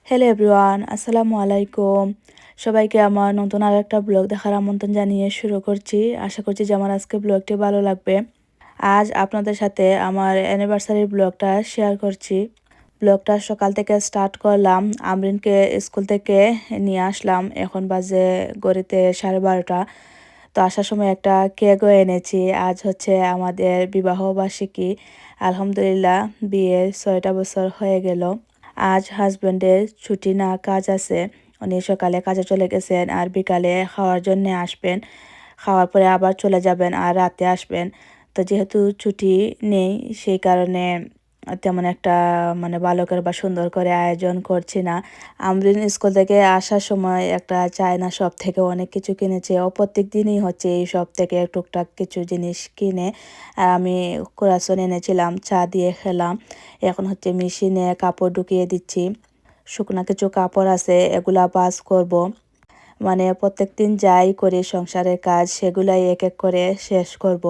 Hello everyone, আসসালামু আলাইকুম। সবাইকে আমার নতুন আর একটা ব্লগ দেখার আমন্ত্রণ জানিয়ে শুরু করছি। আশা করছি যে আমার আজকে ব্লগটি ভালো লাগবে। আজ আপনাদের সাথে আমার অ্যানিভার্সারি ব্লগটা শেয়ার করছি। ব্লগটা সকাল থেকে স্টার্ট করলাম। আমরিনকে স্কুল থেকে নিয়ে আসলাম। এখন বাজে ঘড়িতে 12:30। তো আসার সময় একটা কেকও এনেছি। আজ হচ্ছে আমাদের বিবাহ বার্ষিকী। আলহামদুলিল্লাহ, বিয়ের 6টা বছর হয়ে গেল। আজ হাজব্যান্ডের ছুটি না, কাজ আছে। উনি সকালে কাজে চলে গেছেন আর বিকালে খাওয়ার জন্য আসবেন। খাওয়ার পরে আবার চলে যাবেন আর রাতে আসবেন। তো যেহেতু ছুটি নেই, সেই কারণে তেমন একটা ভালো করে বা সুন্দর করে আয়োজন করছি না। আমরিন স্কুল থেকে আসার সময় একটা চায়না শপ থেকে অনেক কিছু কিনেছে। ও প্রত্যেক দিনই হচ্ছে এই শপ থেকে টুকটাক কিছু জিনিস কিনে। আর আমি কোরাসন এনেছিলাম, চা দিয়ে খেলাম। এখন হচ্ছে মেশিনে কাপড় ঢুকিয়ে দিচ্ছি। শুকনা কিছু কাপড় আছে, এগুলা ভাঁজ করব। প্রত্যেক দিন যাই করি সংসারের কাজ, সেগুলাই এক এক করে শেষ করব।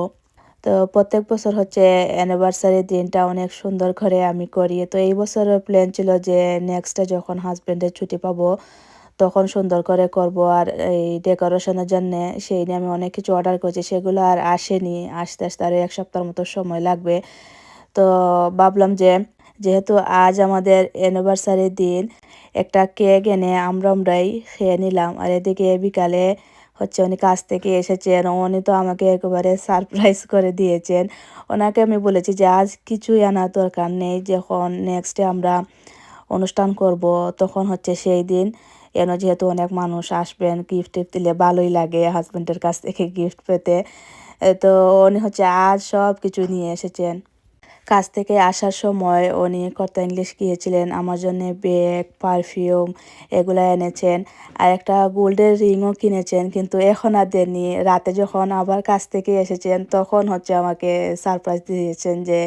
তো প্রত্যেক বছর হচ্ছে অ্যানিভার্সারির দিনটা অনেক সুন্দর করে আমি করি। তো এই বছরের প্ল্যান ছিল যে নেক্সটে যখন হাজব্যান্ডের ছুটি পাবো তখন সুন্দর করে করব। আর এই ডেকোরেশনের জন্য সেই নিয়ে আমি অনেক কিছু অর্ডার করেছি, সেগুলো আর আসেনি। আস্তে আস্তে আরও 1 সপ্তাহের মতো সময় লাগবে। তো ভাবলাম যে যেহেতু আজ আমাদের অ্যানিভার্সারির দিন, একটা কেক এনে আমরাই খেয়ে নিলাম। আর এদিকে বিকালে হচ্ছে উনি কাজ থেকে এসেছেন। উনি তো আমাকে একেবারে সারপ্রাইজ করে দিয়েছেন। ওনাকে আমি বলেছি যে আজ কিছুই আনার দরকার নেই, যখন নেক্সটে আমরা অনুষ্ঠান করব তখন হচ্ছে সেই দিন যেহেতু অনেক মানুষ আসবেন, গিফট টিফট দিলে ভালোই লাগে হাজব্যান্ডের কাছ থেকে গিফট পেতে। তো উনি হচ্ছে আজ সব কিছু নিয়ে এসেছেন। কাজ থেকে আসার সময় উনি কর্তা ইংলিশ গিয়েছিলেন, আমার জন্য ব্যাগ, পারফিউম এগুলো এনেছেন। আর একটা গোল্ডের রিংও কিনেছেন, কিন্তু এখন আর দেননি। রাতে যখন আবার কাজ থেকে এসেছেন তখন হচ্ছে আমাকে সারপ্রাইজ দিয়েছেন যে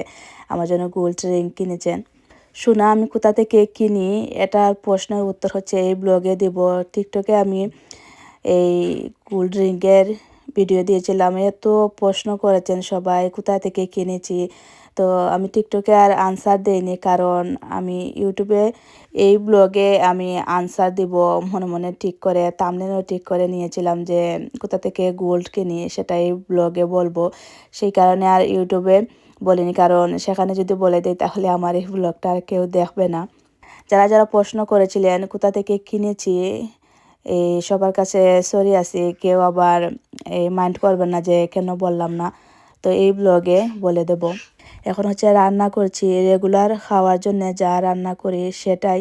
আমার জন্য গোল্ড রিং কিনেছেন। শোনা আমি কোথা থেকে কিনি, এটার প্রশ্নের উত্তর হচ্ছে এই ব্লগে দেব। টিকটকে আমি এই গোল্ড রিংয়ের ভিডিও দিয়েছিলাম। এত প্রশ্ন করেছেন সবাই কোথা থেকে কিনেছি। তো আমি টিকটকে আর আনসার দেইনি, কারণ আমি ইউটিউবে এই ব্লগে আমি আনসার দিব মনে মনে ঠিক করে, থাম্বনেলও ঠিক করে নিয়েছিলাম যে কোথা থেকে গোল্ড কিনি সেটা এই ব্লগে বলবো। সেই কারণে আর ইউটিউবে বলিনি, কারণ সেখানে যদি বলে দিই তাহলে আমার এই ব্লগটা আর কেউ দেখবে না। যারা যারা প্রশ্ন করেছিলেন কোথা থেকে কিনেছি, এই সবার কাছে সরি আছি। কেউ আবার মাইন্ড করবেন না যে কেন বললাম না। তো এই ব্লগে বলে দেব। এখন হচ্ছে রান্না করছি, রেগুলার খাওয়ার জন্য যা রান্না করি সেটাই।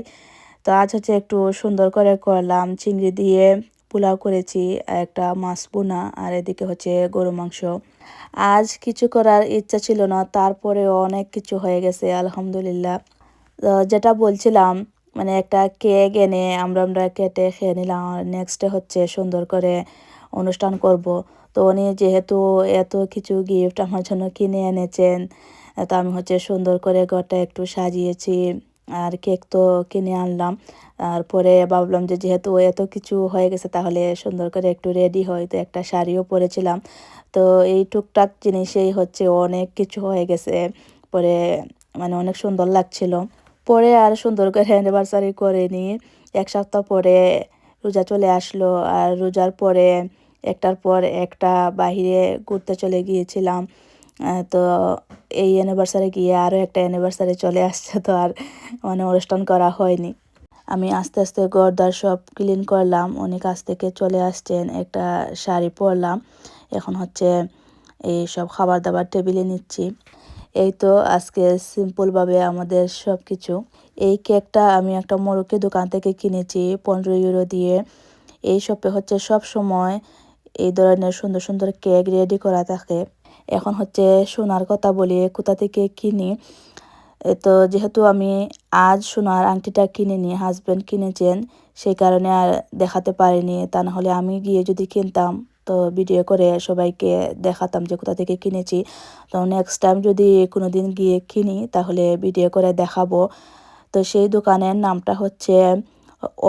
তো আজ হচ্ছে একটু সুন্দর করে করলাম। চিংড়ি দিয়ে পোলাও করেছি, একটা মাছ বোনা, আর এদিকে হচ্ছে গরু মাংস। আজ কিছু করার ইচ্ছা ছিল না, তারপরেও অনেক কিছু হয়ে গেছে আলহামদুলিল্লাহ। যেটা বলছিলাম, একটা কেক এনে আমরা কেটে খেয়ে নিলাম। আর নেক্সটে হচ্ছে সুন্দর করে অনুষ্ঠান করব। তো উনি যেহেতু এত কিছু গিফট আমার জন্য কিনে এনেছেন, তো আমি হচ্ছে সুন্দর করে ঘরটা একটু সাজিয়েছি। আর কেক তো কিনে আনলাম। আর পরে ভাবলাম যে যেহেতু এত কিছু হয়ে গেছে তাহলে সুন্দর করে একটু রেডি হই। তো একটা শাড়িও পরেছিলাম। তো এই টুকটাক জিনিসেই হচ্ছে অনেক কিছু হয়ে গেছে। পরে অনেক সুন্দর লাগছিল। পরে আর সুন্দর করে অ্যানিভার্সারি করে নিই। 1 সপ্তাহ পরে রোজা চলে আসলো। আর রোজার পরে একটার পর একটা বাহিরে ঘুরতে চলে গিয়েছিলাম। তো এই অ্যানিভার্সারি গিয়ে আরও একটা অ্যানিভার্সারি চলে আসছে, তো আর অনুষ্ঠান করা হয়নি। আমি আস্তে আস্তে ঘরদোর সব ক্লিন করলাম। উনি কাছ থেকে চলে আসছেন, একটা শাড়ি পরলাম। এখন হচ্ছে এই সব খাবার দাবার টেবিলে নিচ্ছি। এই তো আজকে সিম্পলভাবে আমাদের সব কিছু। এই কেকটা আমি একটা মোরগের দোকান থেকে কিনেছি 15 ইউরো দিয়ে। এই শপে হচ্ছে সব সময় এই ধরনের সুন্দর সুন্দর কেক রেডি করা থাকে। এখন হচ্ছে সোনার কথা বলি, কোথা থেকে কিনি। তো যেহেতু আমি আজ সোনার আংটিটা কিনিনি, হাজব্যান্ড কিনেছেন, সেই কারণে আর দেখাতে পারিনি। তা না হলে আমি গিয়ে যদি কিনতাম তো ভিডিও করে সবাইকে দেখাতাম যে কোথা থেকে কিনেছি। তো নেক্সট টাইম যদি কোনো দিন গিয়ে কিনি তাহলে ভিডিও করে দেখাবো। তো সেই দোকানের নামটা হচ্ছে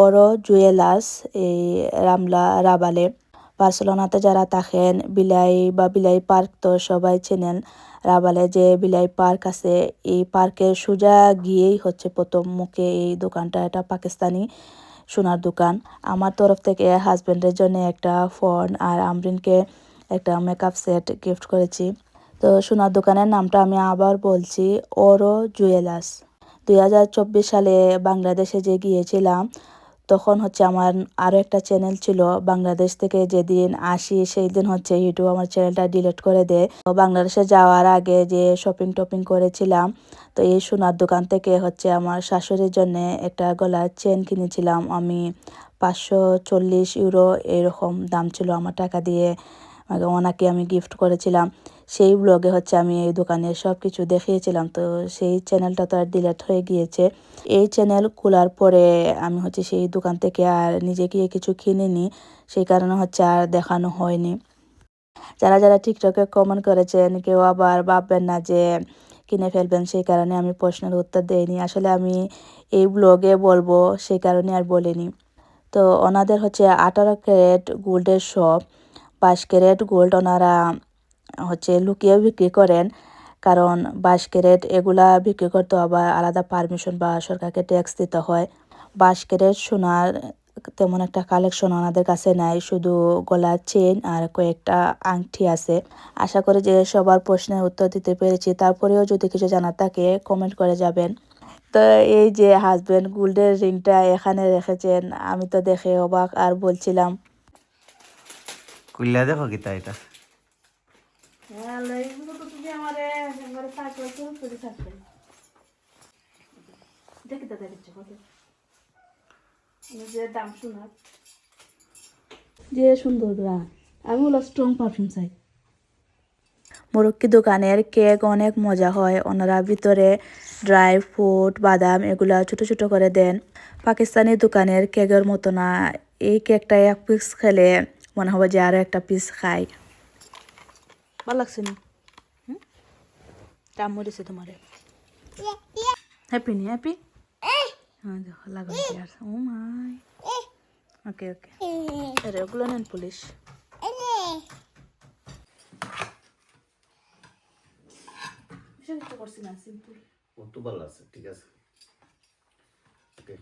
অরো জুয়েলার্স, এই রামলা রাবালে। বার্সেলোনাতে যারা থাকেন বিলাই বা বিলাই পার্ক তো সবাই চেনেন। রাবালে যে বিলাই পার্ক আছে এই পার্কের সোজা গিয়েই হচ্ছে প্রথম মুখে এই দোকানটা। এটা পাকিস্তানি সোনার দোকান। আমার তরফ থেকে হাজব্যান্ডের জন্য একটা ফোন আর আমরিনকে একটা মেকআপ সেট গিফট করেছি। তো সোনার দোকানের নামটা আমি আবার বলছি, ওরো জুয়েলার্স। 2024 সালে বাংলাদেশে যে গিয়েছিলাম তখন হচ্ছে আমার আরও একটা চ্যানেল ছিল। বাংলাদেশ থেকে যেদিন আসি সেই দিন হচ্ছে ইউটিউব আমার চ্যানেলটা ডিলিট করে দেয়। তো বাংলাদেশে যাওয়ার আগে যে শপিং টপিং করেছিলাম, তো এই সোনার দোকান থেকে হচ্ছে আমার শাশুড়ির জন্য একটা গলার চেন কিনেছিলাম আমি। 540 ইউরো এরকম দাম ছিল আমার টাকা দিয়ে। ওনাকে আমি গিফট করেছিলাম। সেই ব্লগে হচ্ছে আমি এই দোকানের সব কিছু দেখিয়েছিলাম। তো সেই চ্যানেলটা তো আর ডিলিট হয়ে গিয়েছে। এই চ্যানেল খোলার পরে আমি হচ্ছে সেই দোকান থেকে আর নিজে গিয়ে কিছু কিনিনি, সেই কারণে হচ্ছে আর দেখানো হয়নি। যারা যারা টিকটকে কমেন্ট করেছেন কেউ আবার ভাববেন না যে কিনে ফেলবেন, সেই কারণে আমি প্রশ্নের উত্তর দেইনি। আসলে আমি এই ব্লগে বলবো সেই কারণে আর বলিনি। তো ওনাদের হচ্ছে 18 ক্যারেট গোল্ডের শপ। 22 ক্যারেট গোল্ড ওনারা হচ্ছে লুকিয়ে বিক্রি করেন, কারণ 22 ক্যারেট এগুলা বিক্রি করতে আবার আলাদা পারমিশন বা সরকারকে ট্যাক্স দিতে হয়। 22 ক্যারেট সোনার তেমন একটা কালেকশন ওনাদের কাছে নাই, শুধু গলার চেন আর কয়েকটা আংটি আছে। আশা করি যে সবার প্রশ্নের উত্তর দিতে পেরেছি। তারপরেও যদি কিছু জানার থাকে কমেন্ট করে যাবেন। তো এই যে হাজব্যান্ড গোল্ডের রিংটা এখানে রেখেছেন, আমি তো দেখে অবাক আর বলছিলাম কুইল্লা দেখো কিতা এটা যে সুন্দর আমি হলো স্ট্রং পারফিউম চাই। মুরক্কি দোকানের কেক অনেক মজা হয়। ওনারা ভিতরে ড্রাই ফ্রুট বাদাম এগুলা ছোট ছোট করে দেন। পাকিস্তানি দোকানের কেকের মতো না। এই কেকটা এক পিস খেলে মনে হবে যে আরো একটা পিস খাই। ভালো লাগছে না? টাম্মু দিছে তোমারে। হ্যাপি নি হ্যাপি? হ্যাঁ দেখো লাগাই আর ও মাই। ওকে ওকে। আরে ওগুলো নেন পুলিশ। করছি না সিম্পল। ও তো ভালো আছে, ঠিক আছে। ওকে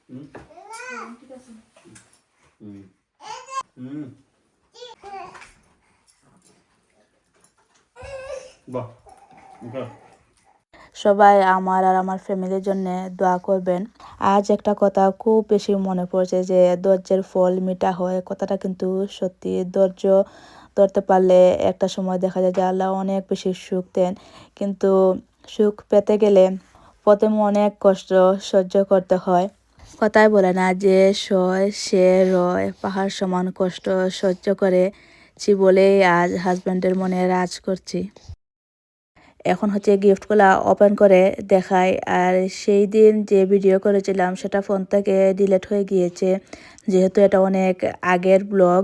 হুম হুম হুম বাহ ওকে। সবাই আমার আর আমার ফ্যামিলির জন্য দোয়া করবেন। আজ একটা কথা খুব বেশি মনে পড়ছে যে ধৈর্যের ফল মিঠা হয়। কথাটা কিন্তু সত্যি। ধৈর্য ধরতে পারলে একটা সময় দেখা যায় যে আল্লাহ অনেক বেশি সুখ দেন, কিন্তু সুখ পেতে গেলে প্রথমে অনেক কষ্ট সহ্য করতে হয়। কথায় বলে না যে সয় সে রয়, পাহাড় সমান কষ্ট সহ্য করেছি বলেই আজ হাজব্যান্ডের মনে রাজ করছি। এখন হচ্ছে গিফটগুলা ওপেন করে দেখাই। আর সেই দিন যে ভিডিও করেছিলাম সেটা ফোন থেকে ডিলিট হয়ে গিয়েছে, যেহেতু এটা অনেক আগের ব্লগ।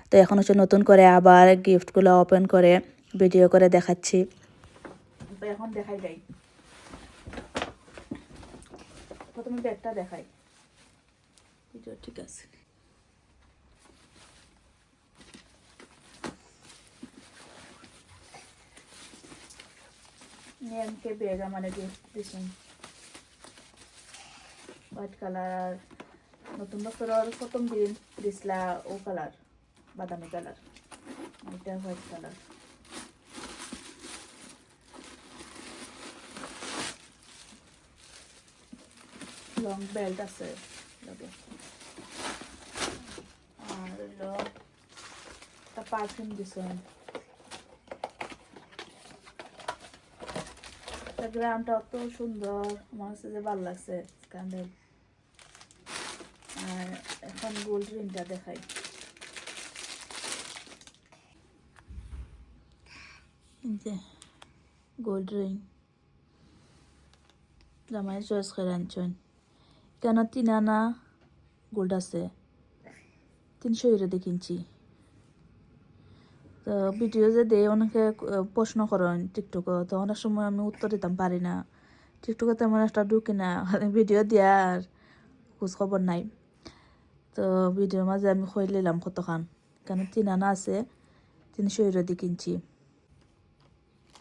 তো এখন হচ্ছে নতুন করে আবার গিফটগুলো ওপেন করে ভিডিও করে দেখাচ্ছি। তো এখন দেখাই যাই, প্রথমে ব্যাগটা দেখাই। ঠিক আছে। এমকে ব্যাগ আমার গিফট দিয়েছেন, হোয়াইট কালার। নতুন বছরের প্রথম দিন দিসলা ও কালার, বাদামি কালার। এটা হোয়াইট কালার। লং বেল্ট আছে লগে। আর হলো একটা পারফিউম দিছেন। গ্রামটা অত সুন্দর, আমার কাছে যে ভালো লাগছে ক্যান্ডেল। আর এখন গোল্ড রিংটা দেখাই। যে গোল্ড রিং জামাই চয়েস করে আনছেন। কেন 3 আনা গোল্ড আছে, 300 দিয়ে কিনছি। তো ভিডিও যে দেয় অনেকে প্রশ্ন করেন টিকটকে, তো অনেক সময় আমি উত্তর দিতাম পারি না। টিকটকে তেমন একটা ঢুকি না, ভিডিও দেওয়ার খোঁজ খবর নাই। তো ভিডিওর মাঝে আমি খই নিলাম কতখান, কারণ 3 আনা আছে, 300 দিয়ে কিনছি।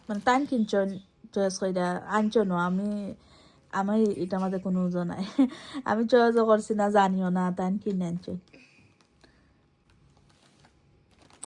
মানে টাইম কিনছন চয়েস কইরা আনছো না, আমি এটার মাঝে কোনো ওজন নাই। আমি চয়েসও করছি না, জানিও না, টাইম কিনে আনছো।